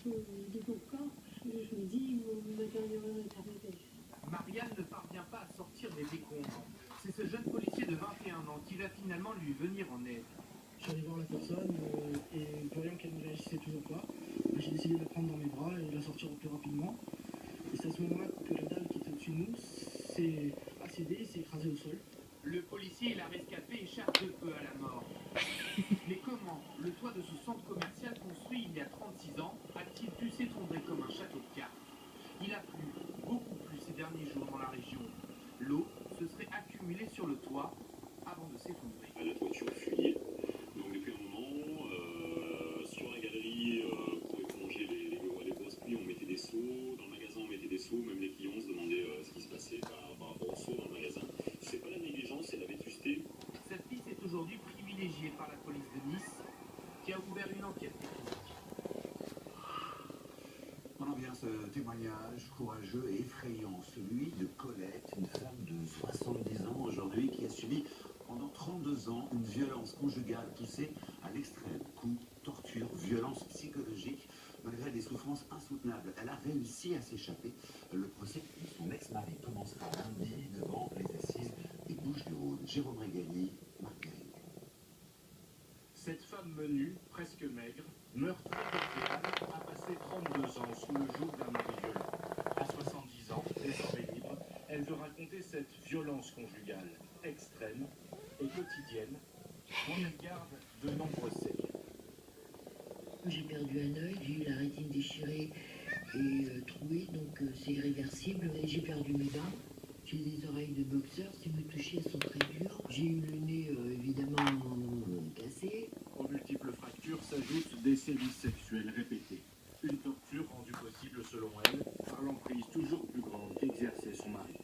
de ton corps, je me dis, mon intérieur est arrivé. Marianne ne parvient pas à sortir des décombres. C'est ce jeune policier de 21 ans qui va finalement lui venir en aide. Je suis allé voir la personne et voyant qu'elle ne réagissait toujours pas, j'ai décidé de la prendre dans mes bras et de la sortir au plus rapidement. Et c'est à ce moment-là que la dalle qui était au-dessus de nous s'est accédée, s'est écrasée au sol. Le policier et la rescapée échappent de peu à la mort. Mais comment le toit de ce centre commercial construit il y a 36 ans a-t-il pu s'effondrer comme un château de cartes? Il a plu, beaucoup plu ces derniers jours dans la région. L'eau se serait accumulée sur le toit avant de s'effondrer. La toiture fuyait. Donc depuis un moment, sur la galerie, pour éponger les grosses pluies, on mettait des seaux. Dans le magasin, on mettait des seaux. Même les clients se demandaient ce qui se passait par rapport aux seaux dans le magasin. C'est pas la négligence, c'est la vétusté. Cette piste est aujourd'hui privilégiée par la police de Nice, qui a ouvert une enquête technique. On en vient à ce témoignage courageux et effrayant, celui de Colette, une femme de 70 ans aujourd'hui qui a subi pendant 32 ans une violence conjugale poussée à l'extrême. Coups, torture, violence psychologique, malgré des souffrances insoutenables. Elle a réussi à s'échapper. Le procès de son ex-mari commencera lundi devant les assises des Bouches-du-Rhône. Jérôme Régali, Marc Guérin. Cette femme menue, presque maigre, meurtrie a passé 32 ans sous le joug d'un mari violent. À 70 ans, désormais libre, elle veut raconter cette violence conjugale extrême et quotidienne dont elle garde de nombreuses séquelles. J'ai perdu un œil, j'ai eu la rétine déchirée et trouée, donc c'est irréversible. J'ai perdu mes dents, j'ai des oreilles de boxeur, si me toucher elles sont très dures. J'ai eu le nez évidemment cassé. Aux multiples fractures s'ajoutent des sévices sexuels répétés. Une torture rendue possible selon elle par l'emprise toujours plus grande qu'exerçait son mari.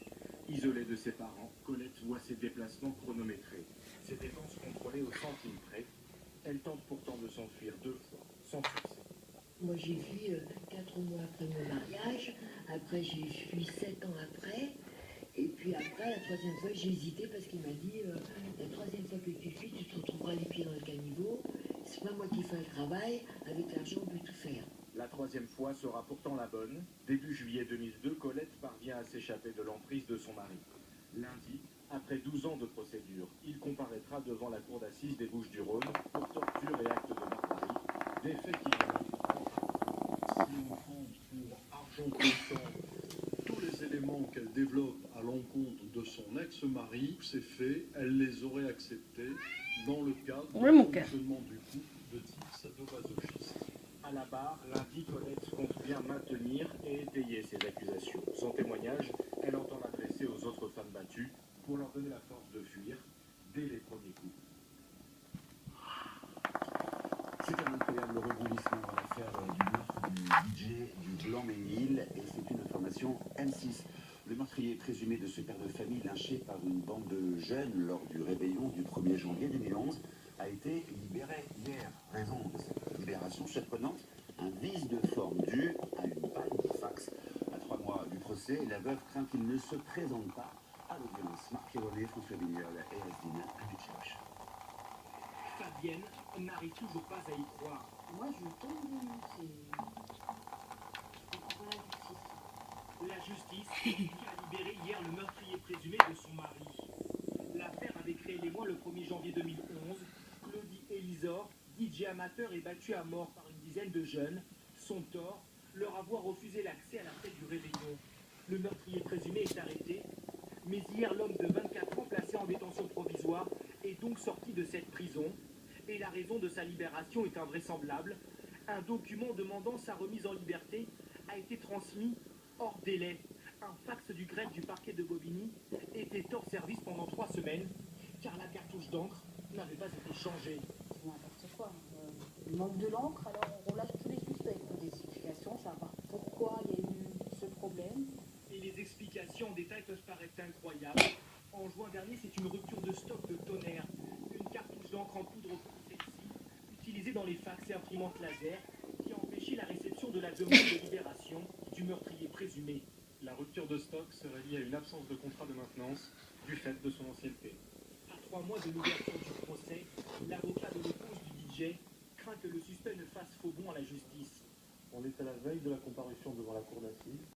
Isolée de ses parents, Colette voit ses déplacements chronométrés, ses dépenses contrôlées au centime près. Elle tente pourtant de s'enfuir 2 fois, sans succès. Moi j'ai fui 4 mois après mon mariage, après j'ai fui 7 ans après, et puis après la 3e fois j'ai hésité parce qu'il m'a dit la 3e fois que tu fuis, tu te retrouveras les pieds dans le caniveau, c'est pas moi qui fais le travail, avec l'argent on peut tout faire. La 3e fois sera pourtant la bonne. Début juillet 2002, Colette parvient à s'échapper de l'emprise de son mari. Lundi, après 12 ans de procédure, il comparaîtra devant la cour d'assises des Bouches-du-Rhône pour torture et acte de barbarie, des faits qui Si on prend pour argent comptant tous les éléments qu'elle développe à l'encontre de son ex-mari, ces faits, elle les aurait acceptés dans le cadre du fonctionnement du couple de type sadomasochiste. À la barre, lundi, Colette compte bien maintenir et étayer ses accusations. Son témoignage, elle entend l'adresser aux autres femmes battues pour leur donner la force de fuir dès les premiers coups. C'est un incroyable rebondissement dans l'affaire du meurtre du DJ du Blanc-Ménil et c'est une information M6. Le meurtrier présumé de ce père de famille lynché par une bande de jeunes lors du réveillon du 1er janvier 2011 a été libéré hier. Raison de cette libération surprenante, un vice de forme dû à une panne de fax. À 3 mois du procès, la veuve craint qu'il ne se présente pas à l'audience. Marc Pironnet, François Vignol et Asdina Amitchach. Fabienne n'arrive toujours pas à y croire. Moi je tombe, c'est... Je comprends pas la justice. La justice qui a libéré hier le meurtrier présumé de son mari. L'affaire avait créé l'émoi le 1er janvier 2011. Claudie Elisor, DJ amateur et battue à mort par une dizaine de jeunes. Son tort, leur avoir refusé l'accès à la fête du réveillon. Le meurtrier présumé est arrêté. Mais hier, l'homme de 24 ans placé en détention provisoire est donc sorti de cette prison. Et la raison de sa libération est invraisemblable. Un document demandant sa remise en liberté a été transmis hors délai. Un fax du greffe du parquet de Bobigny était hors service pendant 3 semaines, car la cartouche d'encre n'avait pas été changée. C'est n'importe quoi. Il manque de l'encre, alors on relâche tous les suspects. Des explications, savoir pourquoi il y a eu ce problème. Et les explications en détail peuvent paraître incroyables. En juin dernier, c'est une rupture de stock de tonnerre. Une cartouche d'encre en poudre comme celle-ci, utilisée dans les fax et imprimantes laser, qui a empêché la réception de la demande de libération du meurtrier présumé. La rupture de stock serait liée à une absence de contrat de maintenance du fait de son ancienneté. À 3 mois de l'ouverture du procès, l'avocat de l'épouse du DJ craint que le suspect ne fasse faux bond à la justice. On est à la veille de la comparution devant la cour d'assises.